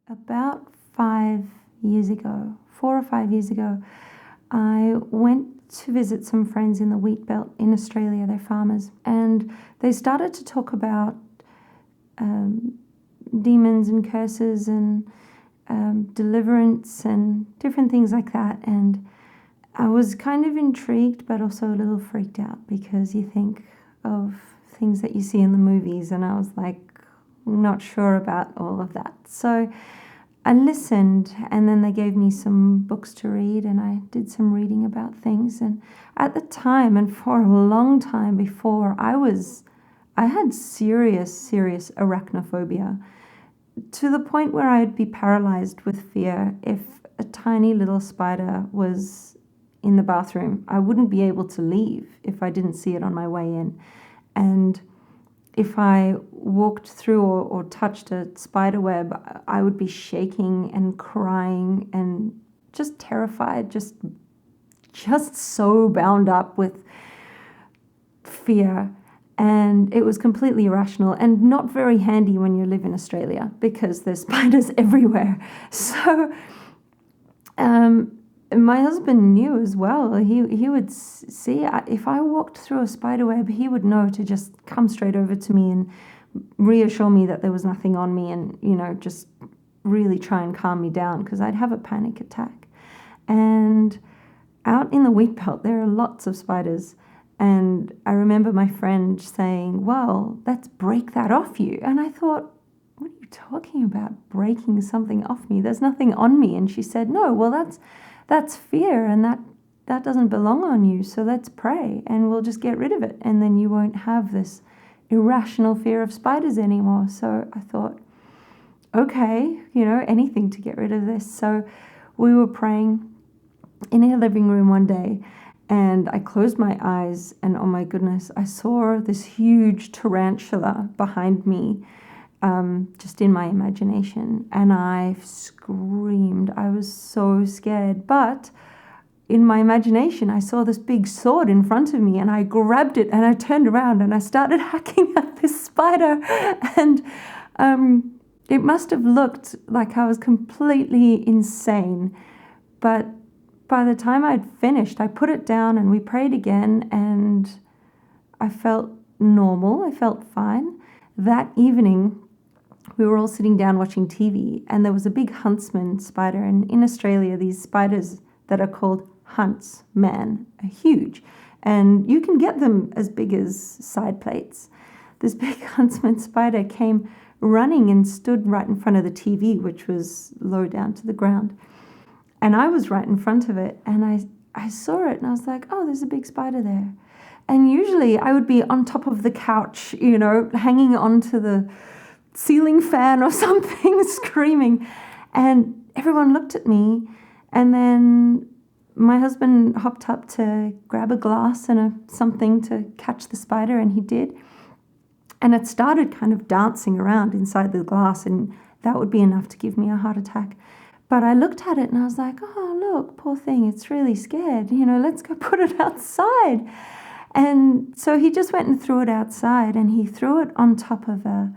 about 5 years ago, 4 or 5 years ago, I went to visit some friends in the wheat belt in Australia. They're farmers, and they started to talk about demons and curses and deliverance and different things like that. And I was kind of intrigued, but also a little freaked out, because you think of things that you see in the movies, and I was like, not sure about all of that. So I listened, and then they gave me some books to read, and I did some reading about things. And at the time, and for a long time before, I had serious arachnophobia, to the point where I'd be paralyzed with fear. If a tiny little spider was in the bathroom, I wouldn't be able to leave if I didn't see it on my way in. And if I walked through or touched a spider web, I would be shaking and crying and just terrified, just so bound up with fear. And it was completely irrational and not very handy when you live in Australia, because there's spiders everywhere. So my husband knew as well. He would see, if I walked through a spider web, he would know to just come straight over to me and reassure me that there was nothing on me, and, just really try and calm me down, because I'd have a panic attack. And out in the wheat belt, there are lots of spiders. And I remember my friend saying, well, let's break that off you. And I thought, what are you talking about, breaking something off me? There's nothing on me. And she said, no, well, that's fear, and that doesn't belong on you. So let's pray, and we'll just get rid of it. And then you won't have this irrational fear of spiders anymore. So I thought, okay, anything to get rid of this. So we were praying in our living room one day, and I closed my eyes, and oh my goodness, I saw this huge tarantula behind me, just in my imagination. And I screamed. I was so scared. But in my imagination, I saw this big sword in front of me, and I grabbed it, and I turned around, and I started hacking at this spider. And it must have looked like I was completely insane. But by the time I'd finished, I put it down, and we prayed again, and I felt normal. I felt fine. That evening, we were all sitting down watching TV, and there was a big huntsman spider. And in Australia, these spiders that are called huntsman are huge, and you can get them as big as side plates. This big huntsman spider came running and stood right in front of the TV, which was low down to the ground. And I was right in front of it, and I saw it, and I was like, oh, there's a big spider there. And usually I would be on top of the couch, hanging onto the ceiling fan or something, screaming. And everyone looked at me, and then my husband hopped up to grab a glass and something to catch the spider, and he did. And it started kind of dancing around inside the glass, and that would be enough to give me a heart attack. But I looked at it, and I was like, oh, look, poor thing, it's really scared. Let's go put it outside. And so he just went and threw it outside, and he threw it on top of a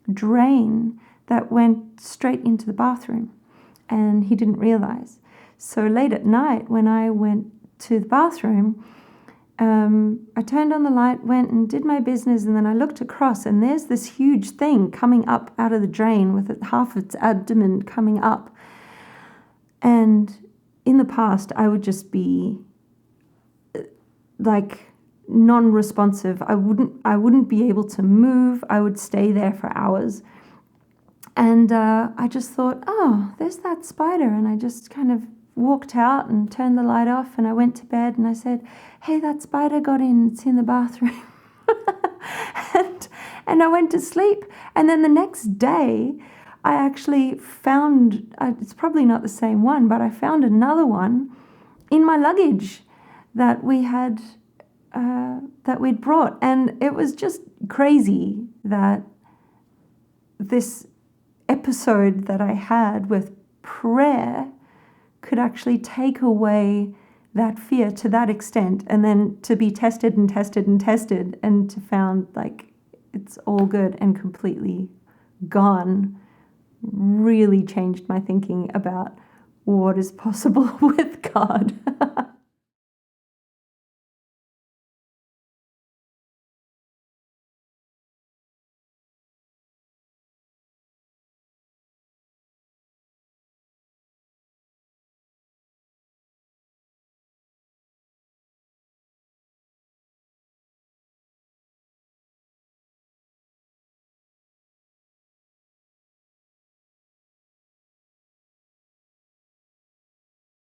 drain that went straight into the bathroom, and he didn't realize. So late at night, when I went to the bathroom, I turned on the light, went and did my business, and then I looked across, and there's this huge thing coming up out of the drain with half its abdomen coming up. And in the past, I would just be like non-responsive. I wouldn't be able to move. I would stay there for hours. And I just thought, oh, there's that spider. And I just kind of walked out and turned the light off, and I went to bed, and I said, hey, that spider got in. It's in the bathroom. and I went to sleep. And then the next day, I actually found, it's probably not the same one, but I found another one in my luggage that we had, that we'd brought. And it was just crazy that this episode that I had with prayer could actually take away that fear to that extent, and then to be tested and tested and tested, and to found like it's all good and completely gone really changed my thinking about what is possible with God.